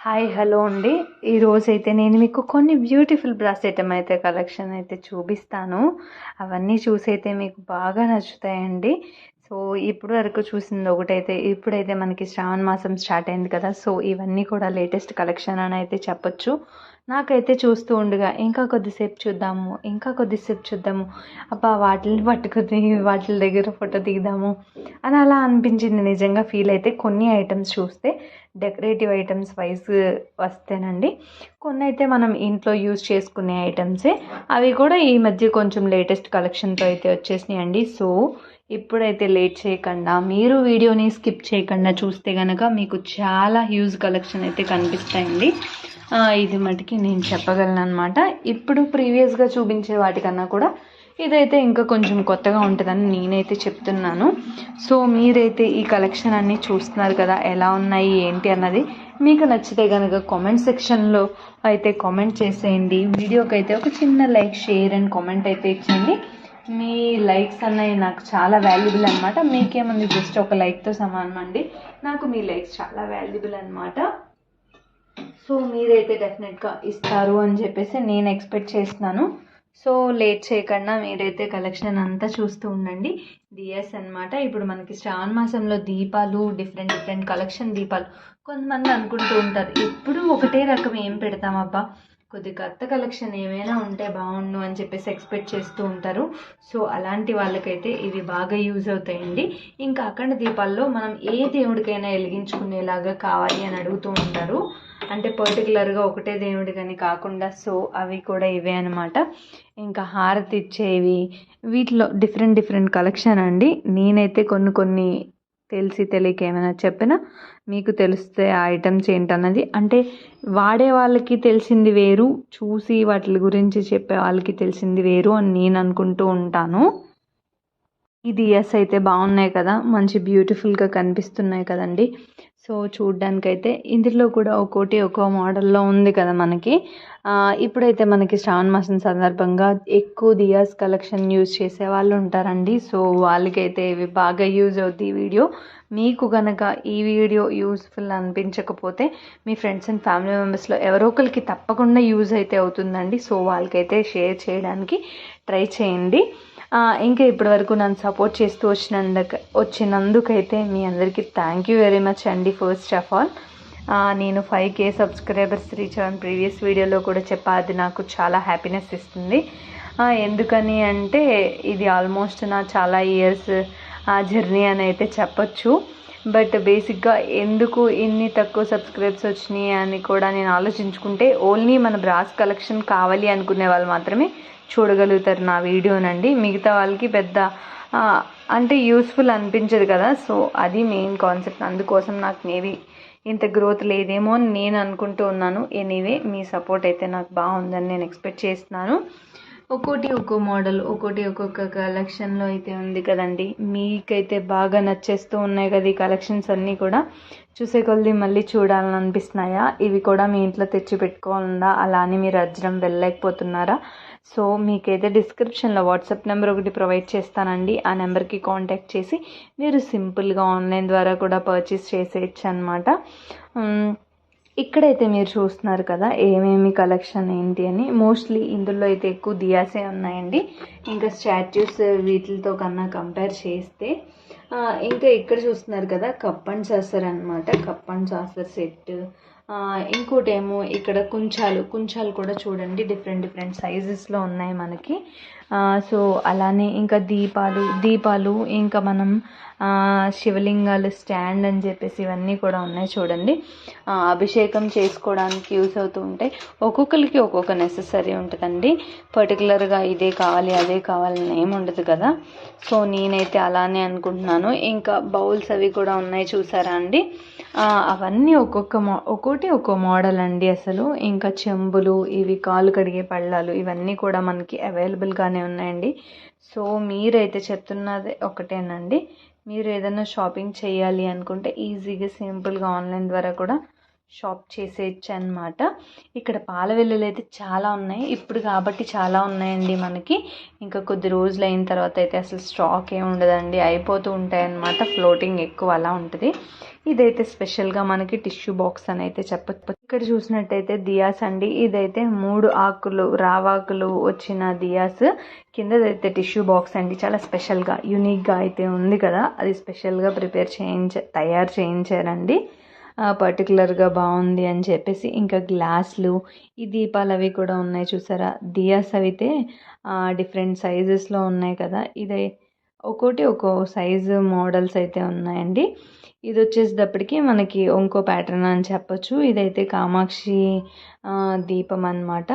Hi hello అండి. ఈరోజైతే నేను మీకు కొన్ని బ్యూటిఫుల్ బ్రాస్ ఐటమ్ అయితే కలెక్షన్ అయితే చూపిస్తాను. అవన్నీ చూసైతే మీకు బాగా నచ్చుతాయండి. సో ఇప్పుడు వరకు చూసింది ఒకటైతే, ఇప్పుడైతే మనకి శ్రావణ మాసం స్టార్ట్ అయింది కదా. సో ఇవన్నీ కూడా లేటెస్ట్ కలెక్షన్ అని అయితే చెప్పొచ్చు. నాకైతే చూస్తూ ఉండగా ఇంకా కొద్దిసేపు చూద్దాము, ఇంకా కొద్దిసేపు చూద్దాము, అబ్బా వాటిని పట్టుకుని వాటి దగ్గర ఫోటో దిగుదాము అని అలా అనిపించింది. నిజంగా ఫీల్ అయితే కొన్ని ఐటమ్స్ చూస్తే డెకరేటివ్ ఐటమ్స్ వైజ్ వస్తేనండి, కొన్ని అయితే మనం ఇంట్లో యూజ్ చేసుకునే ఐటమ్సే. అవి కూడా ఈ మధ్య కొంచెం లేటెస్ట్ కలెక్షన్తో అయితే వచ్చేసినాయండి. సో ఇప్పుడైతే లేట్ చేయకుండా మీరు వీడియోని స్కిప్ చేయకుండా చూస్తే కనుక మీకు చాలా హ్యూజ్ కలెక్షన్ అయితే కనిపిస్తాయండి. ఇది మటుకి నేను చెప్పగలను అనమాట. ఇప్పుడు ప్రీవియస్గా చూపించే వాటికన్నా కూడా ఇదైతే ఇంకా కొంచెం కొత్తగా ఉంటుందని నేనైతే చెప్తున్నాను. సో మీరైతే ఈ కలెక్షన్ అన్నీ చూస్తున్నారు కదా, ఎలా ఉన్నాయి ఏంటి అన్నది మీకు నచ్చితే కనుక కామెంట్ సెక్షన్లో అయితే కామెంట్ చేసేయండి. వీడియోకి అయితే ఒక చిన్న లైక్, షేర్ అండ్ కామెంట్ అయితే ఇచ్చేయండి. మీ లైక్స్ అన్నవి నాకు చాలా వాల్యుబుల్ అనమాట. మీకేముంది, జస్ట్ ఒక లైక్తో సమానం అండి. నాకు మీ లైక్స్ చాలా వాల్యుబుల్ అనమాట. సో మీరైతే డెఫినెట్గా ఇస్తారు అని చెప్పేసి నేను ఎక్స్పెక్ట్ చేస్తున్నాను. సో లేట్ చేయకుండా మీరైతే కలెక్షన్ అంతా చూస్తూ ఉండండి. డిఎస్ అనమాట. ఇప్పుడు మనకి శ్రావణ మాసంలో దీపాలు, డిఫరెంట్ కలెక్షన్ దీపాలు. కొంతమంది అనుకుంటూ ఉంటారు, ఎప్పుడు ఒకటే రకం ఏం పెడతామబ్బా, కొద్ది కొత్త కలెక్షన్ ఏమైనా ఉంటే బాగుండు అని చెప్పేసి ఎక్స్పెక్ట్ చేస్తూ ఉంటారు. సో అలాంటి వాళ్ళకైతే ఇవి బాగా యూజ్ అవుతాయండి. ఇంకా అఖండ దీపాల్లో మనం ఏ దేవుడికైనా వెలిగించుకునేలాగా కావాలి అని అడుగుతూ ఉంటారు. అంటే పర్టికులర్గా ఒకటే దేవుడి కానీ కాకుండా, సో అవి కూడా ఇవే అనమాట. ఇంకా హారతి ఇచ్చేవి, వీటిలో డిఫరెంట్ కలెక్షన్ అండి. నేనైతే కొన్ని తెలిసి తెలియక ఏమైనా చెప్పినా మీకు తెలిస్తే ఆ ఐటమ్స్ ఏంటన్నది, అంటే వాడే వాళ్ళకి తెలిసింది వేరు, చూసి వాటి గురించి చెప్పే వాళ్ళకి తెలిసింది వేరు అని నేను అనుకుంటూ ఉంటాను. ఇది ఎస్ అయితే బాగున్నాయి కదా, మంచి బ్యూటిఫుల్గా కనిపిస్తున్నాయి కదండి. సో చూడ్డానికైతే ఇందులో కూడా ఒక్కో మోడల్లో ఉంది కదా మనకి. ఇప్పుడైతే మనకి శ్రావణ మాసం సందర్భంగా ఎక్కువ దియాస్ కలెక్షన్ యూజ్ చేసే వాళ్ళు ఉంటారండి. సో వాళ్ళకైతే ఇవి బాగా యూజ్ అవుతుంది ఈ వీడియో. మీకు కనుక ఈ వీడియో యూస్ఫుల్ అనిపించకపోతే మీ ఫ్రెండ్స్ అండ్ ఫ్యామిలీ మెంబర్స్లో ఎవరో ఒకరికి తప్పకుండా యూజ్ అయితే అవుతుందండి. సో వాళ్ళకైతే షేర్ చేయడానికి ట్రై చేయండి. ఇంకా ఇప్పటి వరకు నన్ను సపోర్ట్ చేస్తూ వచ్చినందుకైతే మీ అందరికీ థ్యాంక్ యూ వెరీ మచ్ అండి. ఫస్ట్ ఆఫ్ ఆల్ నేను 5K సబ్స్క్రైబర్స్ రీచ్ అవ్వని ప్రీవియస్ వీడియోలో కూడా చెప్పా, అది నాకు చాలా హ్యాపీనెస్ ఇస్తుంది. ఎందుకని అంటే ఇది ఆల్మోస్ట్ నా చాలా ఇయర్స్ జర్నీ అని అయితే చెప్పచ్చు. బట్ బేసిక్గా ఎందుకు ఇన్ని తక్కువ సబ్స్క్రైబ్స్ వచ్చినాయి అని కూడా నేను ఆలోచించుకుంటే, ఓన్లీ మన బ్రాస్ కలెక్షన్ కావాలి అనుకునే వాళ్ళు మాత్రమే చూడగలుగుతారు నా వీడియోనండి. మిగతా వాళ్ళకి పెద్ద అంటే యూస్ఫుల్ అనిపించదు కదా. సో అది మెయిన్ కాన్సెప్ట్. అందుకోసం నాకు మేబీ ఇంత గ్రోత్ లేదేమో అని నేను అనుకుంటూ ఉన్నాను. ఎనీవే మీ సపోర్ట్ అయితే నాకు బాగుందని నేను ఎక్స్పెక్ట్ చేస్తున్నాను. ఒక్కో మోడల్, ఒక్కొక్క కలెక్షన్లో అయితే ఉంది కదండి. మీకైతే బాగా నచ్చేస్తూ ఉన్నాయి కదా ఈ కలెక్షన్స్ అన్నీ కూడా. చూసే కొద్ది మళ్ళీ చూడాలని అనిపిస్తున్నాయా? ఇవి కూడా మీ ఇంట్లో తెచ్చి పెట్టుకోవాలన్నా అలా అని మీరు అజ్రం వెళ్ళలేకపోతున్నారా? సో మీకైతే డిస్క్రిప్షన్లో వాట్సాప్ నెంబర్ ఒకటి ప్రొవైడ్ చేస్తానండి. ఆ నెంబర్కి కాంటాక్ట్ చేసి మీరు సింపుల్గా ఆన్లైన్ ద్వారా కూడా పర్చేస్ చేసేయచ్చు అనమాట. ఇక్కడైతే మీరు చూస్తున్నారు కదా ఏమేమి కలెక్షన్ ఏంటి అని. మోస్ట్లీ ఇందులో అయితే ఎక్కువ దియాసే ఉన్నాయండి. ఇంకా స్టాట్యూస్ వీటితో కన్నా కంపేర్ చేస్తే, ఇంకా ఇక్కడ చూస్తున్నారు కదా కప్ అండ్ సాసర్ అనమాట. Cup and saucer set. ఇంకోటేమో ఇక్కడ కుంచాలు కూడా చూడండి, డిఫరెంట్ సైజెస్లో ఉన్నాయి మనకి. సో అలానే ఇంకా దీపాలు ఇంకా మనం శివలింగాలు స్టాండ్ అని చెప్పేసి ఇవన్నీ కూడా ఉన్నాయి చూడండి. అభిషేకం చేసుకోవడానికి యూస్ అవుతూ ఉంటాయి. ఒక్కొక్కరికి ఒక్కొక్క నెససరీ ఉంటుందండి. పర్టికులర్గా ఇదే కావాలి అదే కావాలని ఏమి ఉండదు కదా. సో నేనైతే అలానే అనుకుంటున్నాను. ఇంకా బౌల్స్ అవి కూడా ఉన్నాయి చూసారా అండి. అవన్నీ ఒక్కో మోడల్ అండి అసలు. ఇంకా చెంబులు, ఇవి కాలు కడిగే పళ్ళాలు, ఇవన్నీ కూడా మనకి అవైలబుల్గానే ఉన్నాయండి. సో మీరైతే చెప్తున్నది ఒకటేనండి, మీరు ఏదైనా షాపింగ్ చేయాలి అనుకుంటే ఈజీగా సింపుల్గా ఆన్లైన్ ద్వారా కూడా షాప్ చేసేయచ్చు అనమాట. ఇక్కడ పాల వెల్లులు అయితే చాలా ఉన్నాయి ఇప్పుడు కాబట్టి చాలా ఉన్నాయండి మనకి. ఇంకా కొద్ది రోజులు అయిన తర్వాత అయితే అసలు స్టాక్ ఏమి ఉండదండి, అయిపోతూ ఉంటాయి అన్నమాట. ఫ్లోటింగ్ ఎక్కువ అలా ఉంటుంది. ఇదైతే స్పెషల్గా మనకి టిష్యూ బాక్స్ అని అయితే చెప్పచ్చు. ఇక్కడ చూసినట్టయితే దియాస్ అండి. ఇదైతే 3 ఆకులు రావాకులు వచ్చిన దియాస్, కిందదైతే టిష్యూ బాక్స్ అండి. చాలా స్పెషల్గా యూనిక్గా అయితే ఉంది కదా, అది స్పెషల్గా తయారు చేయించారండి. పర్టికులర్గా బాగుంది అని చెప్పేసి. ఇంకా గ్లాసులు, ఈ దీపాలు అవి కూడా ఉన్నాయి చూసారా. దియాస్ అయితే డిఫరెంట్ సైజెస్లో ఉన్నాయి కదా. ఇదే ఒక్కోటి ఒక్కో సైజు మోడల్స్ అయితే ఉన్నాయండి. ఇది వచ్చేసేటప్పటికి మనకి ఇంకో ప్యాటర్న్ అని చెప్పొచ్చు. ఇదైతే కామాక్షి దీపం అన్నమాట.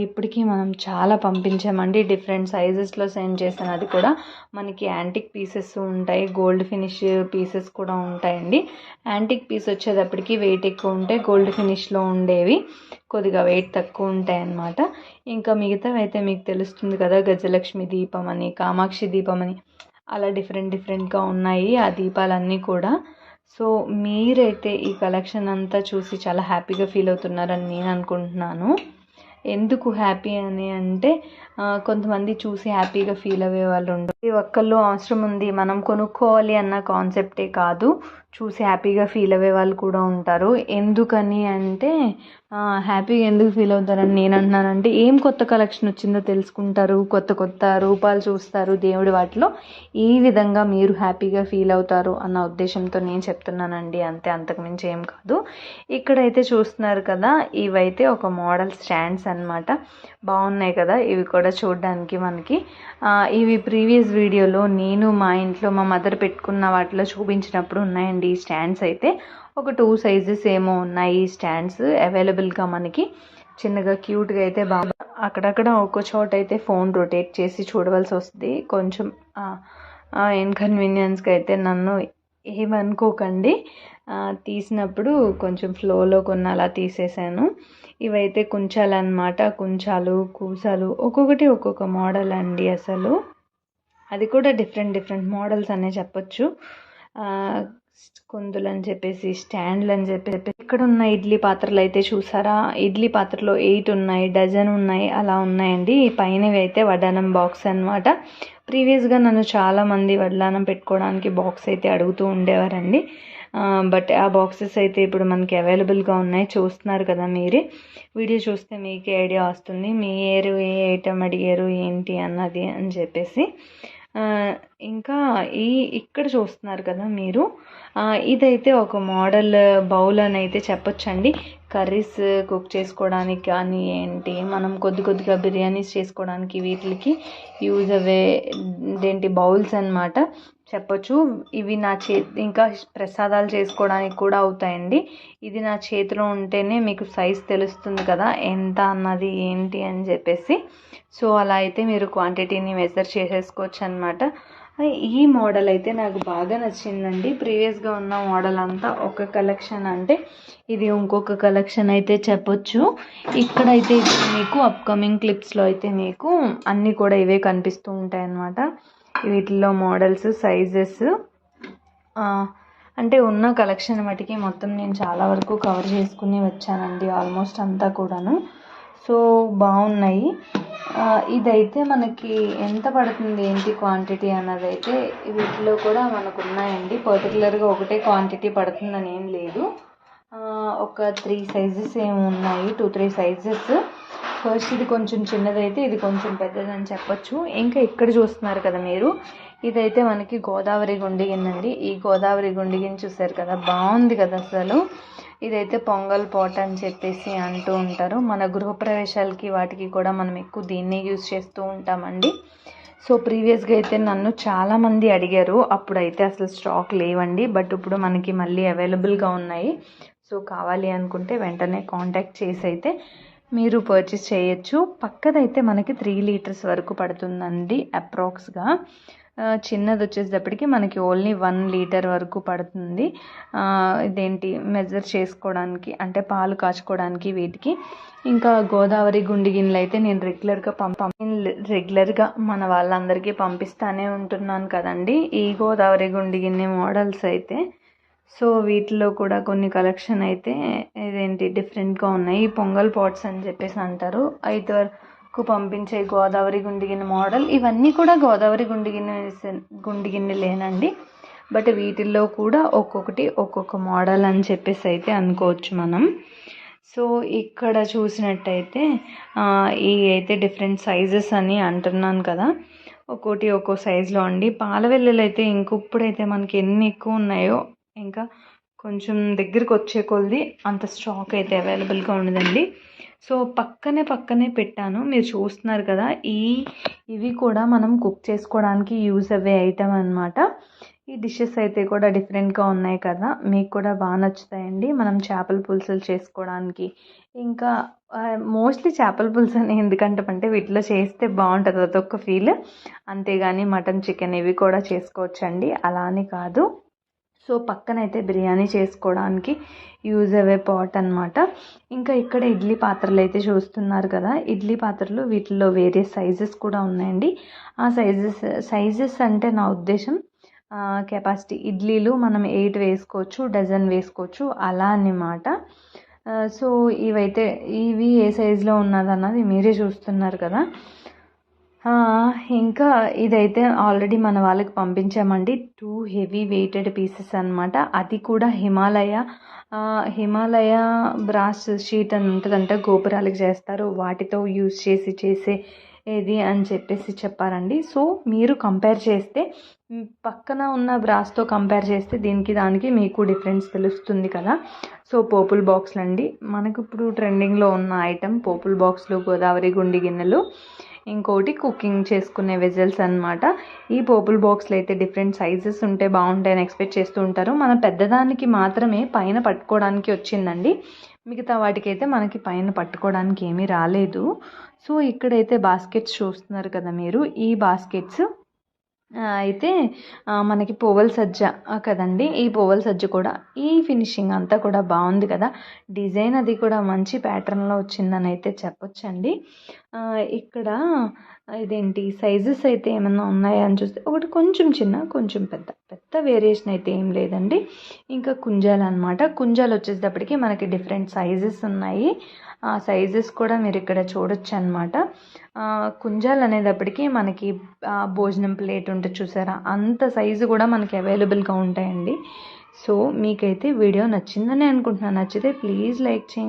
ఇప్పటికీ మనం చాలా పంపించామండి, డిఫరెంట్ సైజెస్లో సెండ్ చేశాను. అది కూడా మనకి యాంటిక్ పీసెస్ ఉంటాయి, గోల్డ్ ఫినిష్ పీసెస్ కూడా ఉంటాయండి. యాంటిక్ పీస్ వచ్చేటప్పటికి వెయిట్ ఎక్కువ ఉంటాయి, గోల్డ్ ఫినిష్లో ఉండేవి కొద్దిగా వెయిట్ తక్కువ ఉంటాయి అన్నమాట. ఇంకా మిగతావి అయితే మీకు తెలుస్తుంది కదా, గజలక్ష్మి దీపం అని, కామాక్షి దీపం అని, అలా డిఫరెంట్గా ఉన్నాయి ఆ దీపాలన్నీ కూడా. సో మీరైతే ఈ కలెక్షన్ అంతా చూసి చాలా హ్యాపీగా ఫీల్ అవుతున్నారని నేను అనుకుంటున్నాను. ఎందుకు హ్యాపీ అని అంటే కొంతమంది చూసి హ్యాపీగా ఫీల్ అయ్యే వాళ్ళు ఉండరు. ప్రతి ఒక్కళ్ళు అవసరం ఉంది, మనం కొనుక్కోవాలి అన్న కాన్సెప్టే కాదు, చూసి హ్యాపీగా ఫీల్ అయ్యే వాళ్ళు కూడా ఉంటారు. ఎందుకని అంటే హ్యాపీగా ఎందుకు ఫీల్ అవుతారని నేను అంటున్నానంటే, ఏం కొత్త కలెక్షన్ వచ్చిందో తెలుసుకుంటారు, కొత్త రూపాలు చూస్తారు దేవుడి వాటిలో. ఈ విధంగా మీరు హ్యాపీగా ఫీల్ అవుతారు అన్న ఉద్దేశంతో నేను చెప్తున్నానండి, అంతే, అంతకుమించి ఏం కాదు. ఇక్కడైతే చూస్తున్నారు కదా, ఇవైతే ఒక మోడల్ స్టాండ్స్ అన్నమాట. బాగున్నాయి కదా ఇవి కూడా చూడడానికి మనకి. ఇవి ప్రీవియస్ వీడియోలో నేను మా ఇంట్లో మా మదర్ పెట్టుకున్న వాటిలో చూపించినప్పుడు ఉన్నాయండి ఈ స్టాండ్స్. అయితే ఒక 2 సైజెస్ ఏమో ఉన్నాయి ఈ స్టాండ్స్ అవైలబుల్గా మనకి. చిన్నగా క్యూట్గా అయితే బాగా, అక్కడక్కడ ఒక్కో చోట అయితే ఫోన్ రొటేట్ చేసి చూడవలసి వస్తుంది. కొంచెం ఇన్కన్వీనియన్స్గా అయితే నన్ను ఏమనుకోకండి. తీసినప్పుడు కొంచెం ఫ్లోలో కొన్ని అలా తీసేసాను. ఇవైతే కుంచాలు అన్నమాట. కుంచాలు, కూసాలు, ఒక్కొక్కటి ఒక్కొక్క మోడల్ అండి. అసలు అది కూడా డిఫరెంట్ మోడల్స్ అనే చెప్పొచ్చు. కుందులు అని చెప్పేసి, స్టాండ్లు అని చెప్పేసి. ఇక్కడ ఉన్న ఇడ్లీ పాత్రలు అయితే చూసారా, ఇడ్లీ పాత్రలో 8 ఉన్నాయి, డజన్ ఉన్నాయి, అలా ఉన్నాయండి. ఈ పైనవి అయితే వడ్డానం బాక్స్ అన్నమాట. ప్రీవియస్గా నన్ను చాలామంది వడ్డానం పెట్టుకోవడానికి బాక్స్ అయితే అడుగుతూ ఉండేవారండి. బట్ ఆ బాక్సెస్ అయితే ఇప్పుడు మనకి అవైలబుల్గా ఉన్నాయి. చూస్తున్నారు కదా మీరే, వీడియో చూస్తే మీకే ఐడియా వస్తుంది, మీరు ఏ ఐటమ్ అడిగారు ఏంటి అన్నది అని చెప్పేసి. ఇంకా ఇక్కడ చూస్తున్నారు కదా మీరు, ఇదైతే ఒక మోడల్ బౌల్ అని అయితే చెప్పొచ్చండి. కర్రీస్ కుక్ చేసుకోవడానికి కానీ ఏంటి, మనం కొద్దిగా బిర్యానీస్ చేసుకోవడానికి వీటికి యూజ్ అయ్యే బౌల్స్ అన్నమాట చెప్పొచ్చు. ఇవి నా ఇంకా ప్రసాదాలు చేసుకోవడానికి కూడా అవుతాయండి. ఇది నా చేతిలో ఉంటేనే మీకు సైజ్ తెలుస్తుంది కదా ఎంత అన్నది ఏంటి అని చెప్పేసి. సో అలా అయితే మీరు క్వాంటిటీని మెజర్ చేసేసుకోవచ్చు అనమాట. ఈ మోడల్ అయితే నాకు బాగా నచ్చిందండి. ప్రీవియస్గా ఉన్న మోడల్ అంతా ఒక కలెక్షన్ అంటే ఇది ఇంకొక కలెక్షన్ అయితే చెప్పొచ్చు. ఇక్కడైతే మీకు అప్కమింగ్ క్లిప్స్లో అయితే మీకు అన్నీ కూడా ఇవే కనిపిస్తూ ఉంటాయి అన్నమాట. వీటిల్లో మోడల్స్, సైజెస్, అంటే ఉన్న కలెక్షన్ మటుకి మొత్తం నేను చాలా వరకు కవర్ చేసుకుని వచ్చానండి, ఆల్మోస్ట్ అంతా కూడాను. సో బాగున్నాయి. ఇదైతే మనకి ఎంత పడుతుంది ఏంటి క్వాంటిటీ అన్నది అయితే వీటిలో కూడా మనకు ఉన్నాయండి. పర్టికులర్గా ఒకటే క్వాంటిటీ పడుతుందని ఏం లేదు. ఒక 3 సైజెస్ ఏమి ఉన్నాయి, 2-3 సైజెస్. ఫస్ట్ ఇది కొంచెం చిన్నదైతే ఇది కొంచెం పెద్దదని చెప్పొచ్చు. ఇంకా ఇక్కడ చూస్తున్నారు కదా మీరు, ఇదైతే మనకి గోదావరి గుండి గిన్నె అండి. ఈ గోదావరి గుండి గిన్నె చూసారు కదా, బాగుంది కదా అసలు. ఇదైతే పొంగల్ పాట్ అని చెప్పేసి అంటూ ఉంటారు. మన గృహప్రవేశాలకి వాటికి కూడా మనం ఎక్కువ దీన్ని యూజ్ చేస్తూ ఉంటామండి. సో ప్రీవియస్గా అయితే నన్ను చాలామంది అడిగారు, అప్పుడైతే అసలు స్టాక్ లేవండి, బట్ ఇప్పుడు మనకి మళ్ళీ అవైలబుల్గా ఉన్నాయి. సో కావాలి అనుకుంటే వెంటనే కాంటాక్ట్ చేసి అయితే మీరు పర్చేస్ చేయొచ్చు. పక్కదైతే మనకి 3 లీటర్స్ వరకు పడుతుందండి అప్రాక్స్గా. చిన్నది వచ్చేటప్పటికి మనకి ఓన్లీ 1 లీటర్ వరకు పడుతుంది. మెజర్ చేసుకోవడానికి, అంటే పాలు కాచుకోవడానికి వీటికి. ఇంకా గోదావరి గుండి గిన్నెలు అయితే నేను రెగ్యులర్గా మన వాళ్ళందరికీ పంపిస్తానే ఉంటున్నాను కదండి ఈ గోదావరి గుండి గిన్నె మోడల్స్ అయితే. సో వీటిలో కూడా కొన్ని కలెక్షన్ అయితే డిఫరెంట్గా ఉన్నాయి. పొంగల్ పాట్స్ అని చెప్పేసి అంటారు, 5 వరకు పంపించే గోదావరి గుండి గిన్నె మోడల్. ఇవన్నీ కూడా గోదావరి గుండి గిన్నెలేనండి, బట్ వీటిల్లో కూడా ఒక్కొక్కటి ఒక్కొక్క మోడల్ అని చెప్పేసి అయితే అనుకోవచ్చు మనం. సో ఇక్కడ చూసినట్టయితే ఈ అయితే డిఫరెంట్ సైజెస్ అని అంటున్నాను కదా, ఒక్కోటి ఒక్కో సైజులో అండి. పాల వెల్లులు అయితే ఇంకొప్పుడైతే మనకి ఎన్ని ఎక్కువ ఉన్నాయో ఇంకా కొంచెం దగ్గరికి వచ్చే కొలది అంత స్టాక్ అయితే అవైలబుల్గా ఉండదండి. సో పక్కనే పెట్టాను, మీరు చూస్తున్నారు కదా. ఇవి కూడా మనం కుక్ చేసుకోవడానికి యూజ్ అయ్యే ఐటమ్ అనమాట. ఈ డిషెస్ అయితే కూడా డిఫరెంట్గా ఉన్నాయి కదా, మీకు కూడా బాగా నచ్చుతాయండి. మనం చేపల పులుసులు చేసుకోవడానికి, ఇంకా మోస్ట్లీ చేపల పులుసు అని ఎందుకంటే వీటిలో చేస్తే బాగుంటుంది, అదొక ఫీల్. అంతేగాని మటన్ చికెన్ ఇవి కూడా చేసుకోవచ్చండి, అలా అని కాదు. సో పక్కనైతే బిర్యానీ చేసుకోవడానికి యూజ్ అయ్యే పాట్ అనమాట. ఇంకా ఇక్కడ ఇడ్లీ పాత్రలు అయితే చూస్తున్నారు కదా, ఇడ్లీ పాత్రలు వీటిల్లో వేరే సైజెస్ కూడా ఉన్నాయండి. ఆ సైజెస్ అంటే నా ఉద్దేశం కెపాసిటీ. ఇడ్లీలు మనం 8 వేసుకోవచ్చు, డజన్ వేసుకోవచ్చు అలా అన్నమాట. సో ఇవి ఏ సైజులో ఉన్నదన్నది మీరే చూస్తున్నారు కదా. ఇంకా ఇదైతే ఆల్రెడీ మన వాళ్ళకి పంపించామండి. 2 హెవీ వెయిటెడ్ పీసెస్ అనమాట. అది కూడా హిమాలయ బ్రాస్ షీట్ అని ఉంటుందంట, గోపురాలకు చేస్తారు, వాటితో యూజ్ చేసే ఏది అని చెప్పేసి చెప్పారండి. సో మీరు కంపేర్ చేస్తే పక్కన ఉన్న బ్రాస్తో కంపేర్ చేస్తే దానికి మీకు డిఫరెన్స్ తెలుస్తుంది కదా. సో పోపుల్ బాక్స్లు అండి, మనకు ఇప్పుడు ట్రెండింగ్లో ఉన్న ఐటెం పోపుల్ బాక్స్లు, గోదావరి గుండి గిన్నెలు. ఇంకోటి కుకింగ్ చేసుకునే వెజల్స్ అనమాట. ఈ పోపుల్ బాక్స్లో అయితే డిఫరెంట్ సైజెస్ ఉంటే బాగుంటాయని ఎక్స్పెక్ట్ చేస్తూ ఉంటారు. మన పెద్దదానికి మాత్రమే పైన పట్టుకోవడానికి వచ్చిందండి, మిగతా వాటికైతే మనకి పైన పట్టుకోవడానికి ఏమీ రాలేదు. సో ఇక్కడైతే బాస్కెట్స్ చూస్తున్నారు కదా మీరు, ఈ బాస్కెట్స్ అయితే మనకి పోవల్ సజ్జ కదండి. ఈ పోవల్ సజ్జ కూడా ఈ ఫినిషింగ్ అంతా కూడా బాగుంది కదా, డిజైన్ అది కూడా మంచి ప్యాటర్న్లో వచ్చిందని అయితే చెప్పొచ్చండి. ఇక్కడ ఇదేంటి సైజెస్ అయితే ఏమన్నా ఉన్నాయా అని చూస్తే ఒకటి కొంచెం చిన్న, కొంచెం పెద్ద వేరియేషన్ అయితే ఏం లేదండి. ఇంకా కుంజాలు అనమాట. కుంజాలు వచ్చేటప్పటికి మనకి డిఫరెంట్ సైజెస్ ఉన్నాయి. ఆ సైజెస్ కూడా మీరు ఇక్కడ చూడొచ్చు అనమాట. కుంజాలు అనేటప్పటికి మనకి భోజనం ప్లేట్ ఉంటుంది చూసారా, అంత సైజు కూడా మనకి అవైలబుల్గా ఉంటాయండి. సో మీకైతే వీడియో నచ్చిందని అనుకుంటున్నాను. నచ్చితే ప్లీజ్ లైక్ చేయండి.